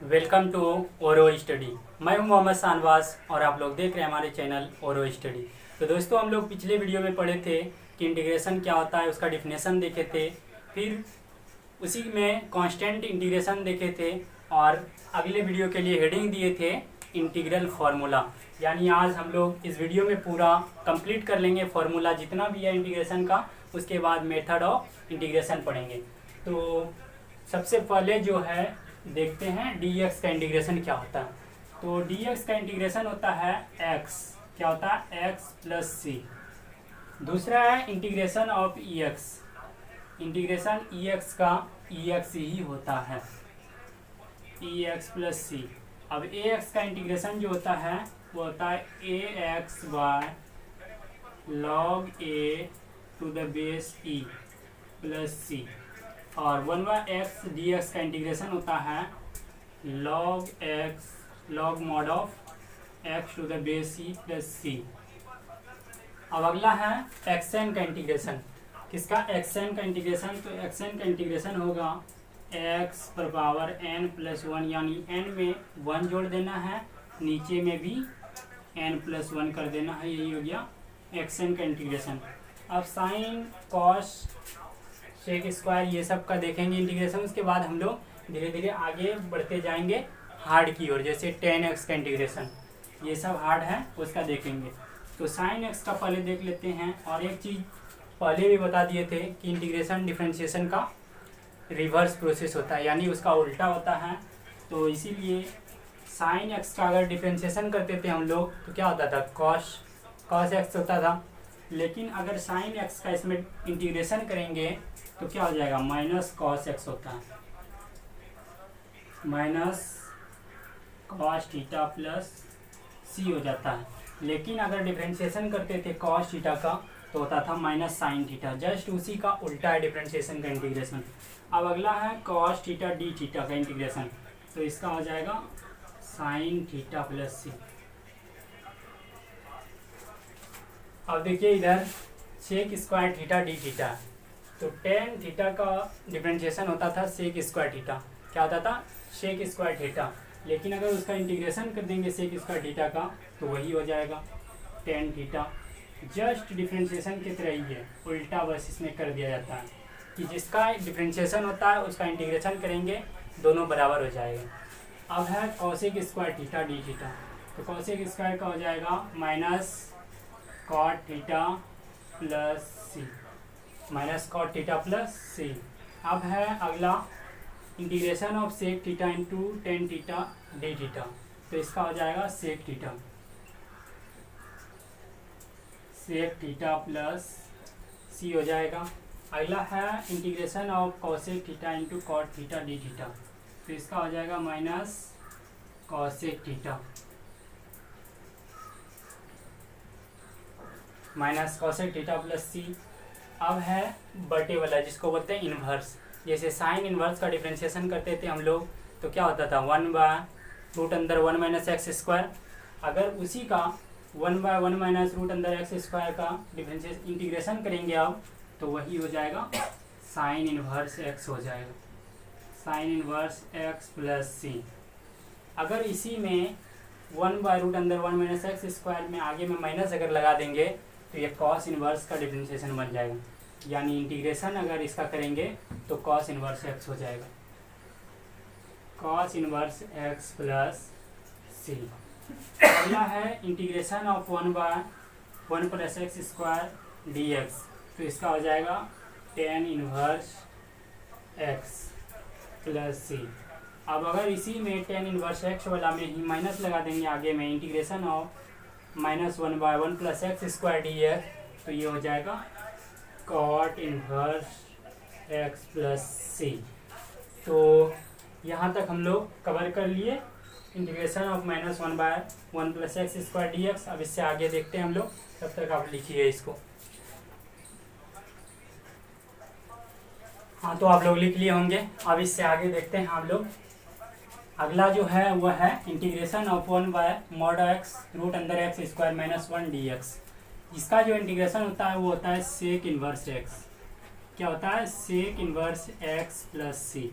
Welcome to ओरो study. मैं हूं मोहम्मद शानवाज और आप लोग देख रहे हैं हमारे चैनल ओरो स्टडी। तो दोस्तों, हम लोग पिछले वीडियो में पढ़े थे कि इंटीग्रेशन क्या होता है, उसका डिफिनेशन देखे थे। फिर उसी में कांस्टेंट इंटीग्रेशन देखे थे और अगले वीडियो के लिए हेडिंग दिए थे इंटीग्रल फार्मूला। यानी आज हम लोग इस वीडियो में पूरा कंप्लीट कर लेंगे फार्मूला जितना भी है इंटीग्रेशन का। उसके बाद मेथड ऑफ इंटीग्रेशन पढ़ेंगे। तो सबसे पहले जो है देखते हैं dx का इंटीग्रेशन क्या होता है। तो dx का इंटीग्रेशन होता है x, क्या होता है x प्लस सी। दूसरा है integration of ex, integration ex का ex ही होता है, ex प्लस सी। अब ax का इंटीग्रेशन जो होता है वो होता है ax by log a to the base e plus C. और 1/x dx का इंटीग्रेशन होता है log x log mod of x to the base e plus C. अब अगला है xn का इंटीग्रेशन। किसका? xn का इंटीग्रेशन। तो xn का इंटीग्रेशन होगा x पर पावर n प्लस 1, यानी n में 1 जोड़ देना है, नीचे में भी n प्लस 1 कर देना है। यही हो गया xn का इंटीग्रेशन। अब साइन कॉस सेक स्क्वायर ये सब का देखेंगे इंटीग्रेशन। उसके बाद हम लोग धीरे धीरे आगे बढ़ते जाएंगे हार्ड की ओर, जैसे tan x का इंटीग्रेशन, ये सब हार्ड है उसका देखेंगे। तो sin x का पहले देख लेते हैं। और एक चीज़ पहले भी बता दिए थे कि इंटीग्रेशन डिफरेंशिएशन का रिवर्स प्रोसेस होता है, यानी उसका उल्टा होता है। तो इसीलिए sin x का अगर डिफरेंशिएशन करते थे हम लोग तो क्या होता था, cos x होता था। लेकिन अगर sin x का इसमें इंटीग्रेशन करेंगे तो क्या हो जाएगा, माइनस कॉस एक्स होता है, minus cos theta plus C हो जाता है। लेकिन अगर डिफरेंशिएशन करते थे कॉस थीटा का तो होता था माइनस साइन थीटा। जस्ट उसी का उल्टा है डिफरेंशिएशन का इंटीग्रेशन। अब अगला है कॉस थीटा डी थीटा का इंटीग्रेशन। तो इसका हो जाएगा साइन थीटा प्लस सी। अब देखिए इधर sec square theta d theta. तो टेन थीटा का डिफरेंशिएशन होता था सेक स्क्वायर थीटा, क्या होता था, सेक स्क्वायर थीटा। लेकिन अगर उसका इंटीग्रेशन कर देंगे सेक स्क्वायर थीटा का तो वही हो जाएगा टेन थीटा। जस्ट डिफरेंशिएशन की तरह ही है, उल्टा बस इसमें कर दिया जाता है कि जिसका डिफरेंशिएशन होता है उसका इंटीग्रेशन करेंगे, दोनों बराबर हो जाएगा। अब है cosec square theta d theta. तो कॉसेक स्क्वायर का हो जाएगा minus cot theta plus C, minus cot theta plus C. अब है अगला integration of sec theta into tan theta d theta. तो इसका हो जाएगा sec theta, sec theta plus C हो जाएगा। अगला है integration of cosec theta into cot theta d theta. तो इसका हो जाएगा minus cosec theta, minus cosec theta plus C. अब है बटे वाला जिसको बोलते हैं इन्वर्स। जैसे साइन इन्वर्स का डिफरेंशिएशन करते थे हम लोग तो क्या होता था 1/रूट अंदर 1 माइनस एक्स स्क्वायर। अगर उसी का 1/1 माइनस रूट अंदर एक्स स्क्वायर का डिफरेंशिएशन इंटीग्रेशन करेंगे अब तो वही हो जाएगा साइन इन्वर्स एक्स हो जाएगा, साइन इन्वर्स एक्स प्लस सी। अगर इसी में 1/रूट अंदर 1 माइनस एक्स स्क्वायर में आगे में माइनस अगर लगा देंगे तो ये कॉस इन्वर्स का डिफरेंशिएशन बन जाएगा। यानी इंटीग्रेशन अगर इसका करेंगे तो कॉस इन्वर्स एक्स हो जाएगा, कॉस इन्वर्स एक्स प्लस सी। अगला है integration of 1/1 plus x square D x. तो इसका हो जाएगा tan inverse x plus C. अब अगर इसी में टेन इन्वर्स एक्स वाला में ही माइनस लगा देंगे आगे में, integration of -1/1 plus x square D x, तो ये हो जाएगा कॉट इन्वर्स एक्स प्लस सी। तो यहाँ तक हम लोग कवर कर लिए integration of -1/1 plus x square D x. अब इससे आगे देखते हैं हम लोग, तब तक आप लिखिए इसको। हाँ, तो आप लोग लिख लिए होंगे। अब इससे आगे देखते हैं हम लोग। अगला जो है वह है integration of 1/mod x root अंदर x square minus 1 d x. इसका जो इंटीग्रेशन होता है वो होता है सेक इन्वर्स एक्स। क्या होता है, सेक इन्वर्स एक्स प्लस सी।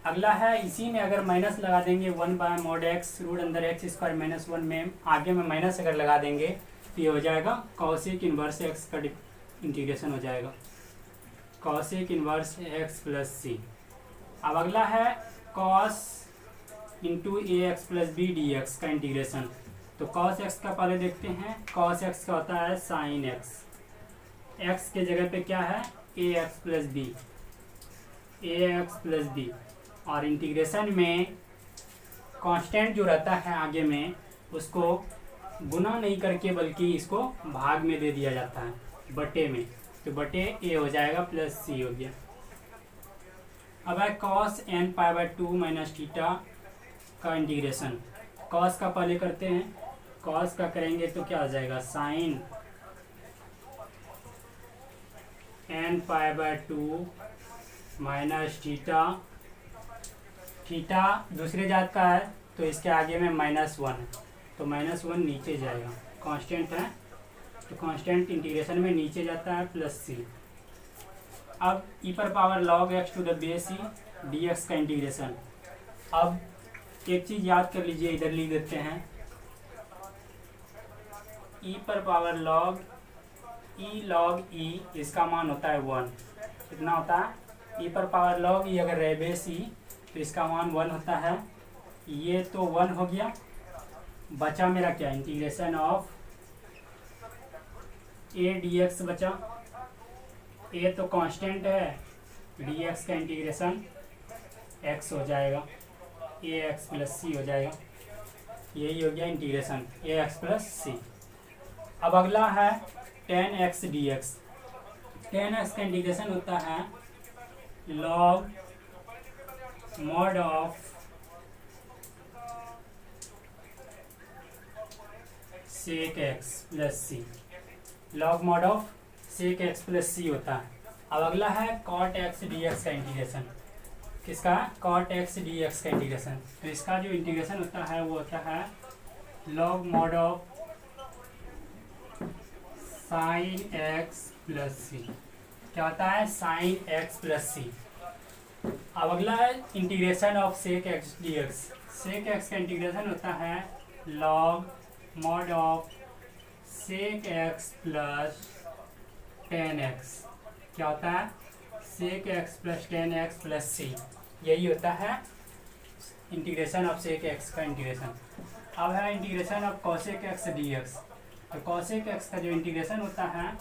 अगला है इसी में अगर माइनस लगा देंगे 1/mod x रूट अंदर एक्स स्क्वायर माइनस 1 में आगे में माइनस अगर लगा देंगे तो ये हो जाएगा कॉसेक इनवर्स एक्स का इंटीग्रेशन हो जाएगा, cosec inverse x plus C. अब अगला है cos into a x plus b d x का इंटीग्रेशन। तो कॉस एक्स का पहले देखते हैं। कॉस एक्स का होता है साइन एक्स, एक्स के जगह पे क्या है ए एक्स प्लस बी, ए एक्स प्लस बी। और इंटीग्रेशन में कांस्टेंट जो रहता है आगे में उसको गुना नहीं करके बल्कि इसको भाग में दे दिया जाता है बटे में, तो बटे ए हो जाएगा प्लस सी हो गया। अब है cos n pi by 2 minus theta का इंटीग्रेशन। कॉस का पहले करते हैं, कॉस का करेंगे तो क्या हो जाएगा sine n pi by 2 minus theta, theta दूसरे जात का है तो इसके आगे में -1 है तो -1 नीचे जाएगा, कांस्टेंट है तो कांस्टेंट इंटीग्रेशन में नीचे जाता है प्लस सी। अब ई पर power log x to the base c d x का इंटीग्रेशन। अब एक चीज़ याद कर लीजिए, इधर लिख देते हैं ई पर पावर लॉग ई लॉग ई, इसका मान होता है 1। कितना होता है ई पर पावर लॉग ई अगर रहे बेस ई तो इसका मान 1 होता है। ये तो 1 हो गया, बचा मेरा क्या integration of A D x बचा। ए तो कांस्टेंट है, डी एक्स का इंटीग्रेशन एक्स हो जाएगा, ए एक्स प्लस सी हो जाएगा। यही हो गया integration a x plus C. अब अगला है tan x d x. Tan x का इंटीग्रेशन होता है log mod of sec x plus C, log mod of sec x plus C होता है। अब अगला है कॉट एक्स डी एक्स का इंटीग्रेशन। किसका कॉट एक्स डी एक्स का इंटीग्रेशन। तो इसका जो इंटीग्रेशन होता है वो होता है log mod of sine x plus सी। क्या होता है साइन एक्स प्लस सी। अब अगला है integration of sec x d x. Sec x का इंटीग्रेशन होता है log mod of sec x plus tan x. क्या होता है sec x plus tan x plus C. यही होता है इंटीग्रेशन ऑफ सेक एक्स का इंटीग्रेशन। अब है integration of cosec x d x. तो कॉसेक एक्स का जो इंटीग्रेशन होता है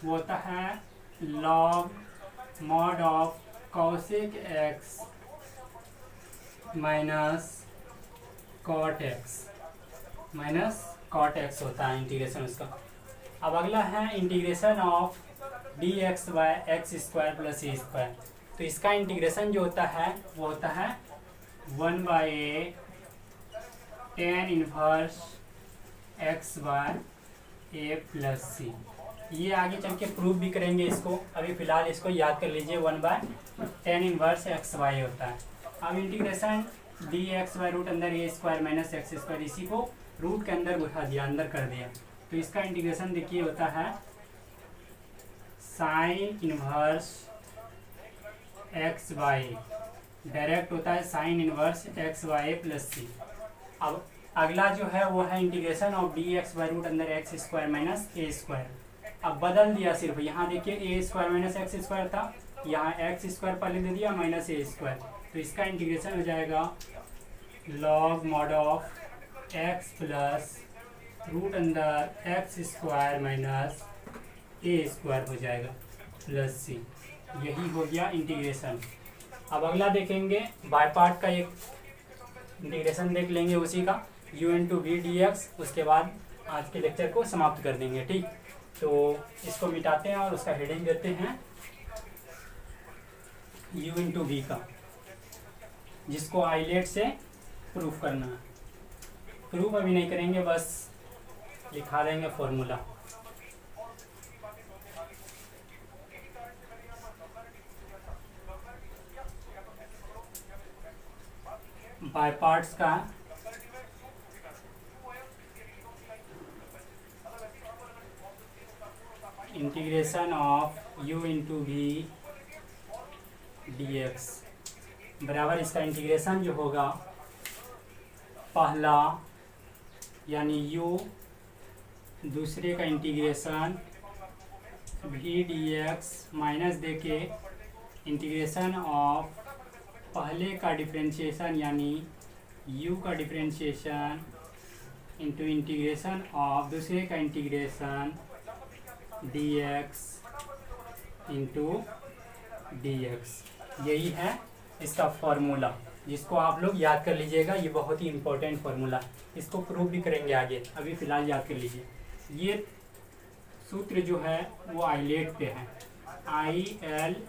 वो होता है log mod of cosec x minus cot x, minus cot x होता है इंटीग्रेशन उसका। अब अगला है integration of d x by x square plus a square. तो इसका इंटीग्रेशन जो होता है वो होता है 1/a tan inverse x by a plus C. ये आगे चल के प्रूफ भी करेंगे इसको, अभी फिलहाल इसको याद कर लीजिए 1/10 इनवर्स एक्स वाई होता है। अब integration d x by root अंदर a square minus x square, इसी को रूट के अंदर उठा दिया, अंदर कर दिया। तो इसका इंटीग्रेशन देखिए होता है sine inverse x y, direct होता है sine inverse x y plus C. अब अगला जो है वो है integration of d x by root अंदर x square minus a square. अब बदल दिया सिर्फ, यहाँ देखिए a square minus x square था, यहाँ एक्स स्क्वायर पहले दे दिया माइनस ए स्क्वायर। तो इसका इंटीग्रेशन हो जाएगा log mod of x plus root अंदर x square minus a square हो जाएगा प्लस सी। यही हो गया इंटीग्रेशन। अब अगला देखेंगे बाय पार्ट का एक इंटीग्रेशन देख लेंगे उसी का u into v d x. उसके बाद आज के लेक्चर को समाप्त कर देंगे। ठीक, तो इसको मिटाते हैं और उसका हेडिंग देते हैं u इंटू वी का, जिसको आईलेट से प्रूफ करना है। प्रूफ अभी नहीं करेंगे, बस लिखा देंगे फॉर्मूला। बाय पार्ट्स का integration of u into v d x बराबर इसका इंटीग्रेशन जो होगा पहला यानी u, दूसरे का इंटीग्रेशन v dx माइनस दे के इंटीग्रेशन ऑफ पहले का डिफरेंशिएशन यानी u का डिफरेंशिएशन इंटू इंटीग्रेशन ऑफ दूसरे का इंटीग्रेशन dx इंटू dx। यही है इसका फॉर्मूला, जिसको आप लोग याद कर लीजिएगा। ये बहुत ही इंपॉर्टेंट फार्मूला, इसको प्रूव भी करेंगे आगे, अभी फ़िलहाल याद कर लीजिए। ये सूत्र जो है वो आइलेट पे है, ILATE,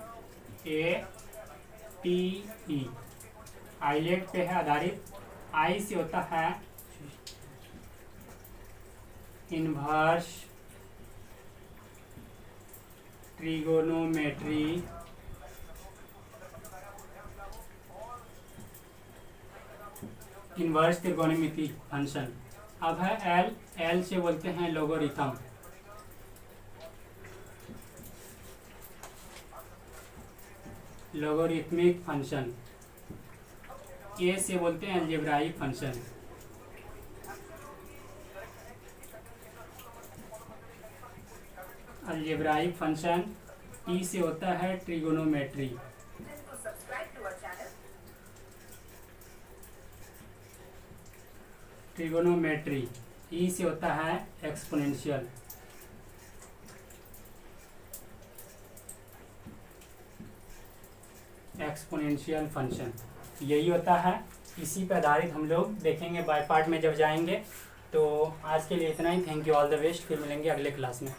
आइलेट पे है आधारित। आई से होता है इन्वर्स ट्रिगोनोमेट्री, इन्वर्स त्रिकोणमिति फंक्शन। अब है एल, एल से बोलते हैं लोगरिथम, लोगरिथमिक फंक्शन। ए से बोलते हैं algebraic function. Algebraic function. T से होता है ट्रिगोनोमेट्री। ट्रिगोनोमेट्री। ई से होता है एक्सपोनेंशियल। एक्सपोनेंशियल फंक्शन यही होता है। इसी पर आधारित हम लोग देखेंगे बाय पार्ट में जब जाएंगे। तो आज के लिए इतना ही। Thank you, all the best. फिर मिलेंगे अगले क्लास में।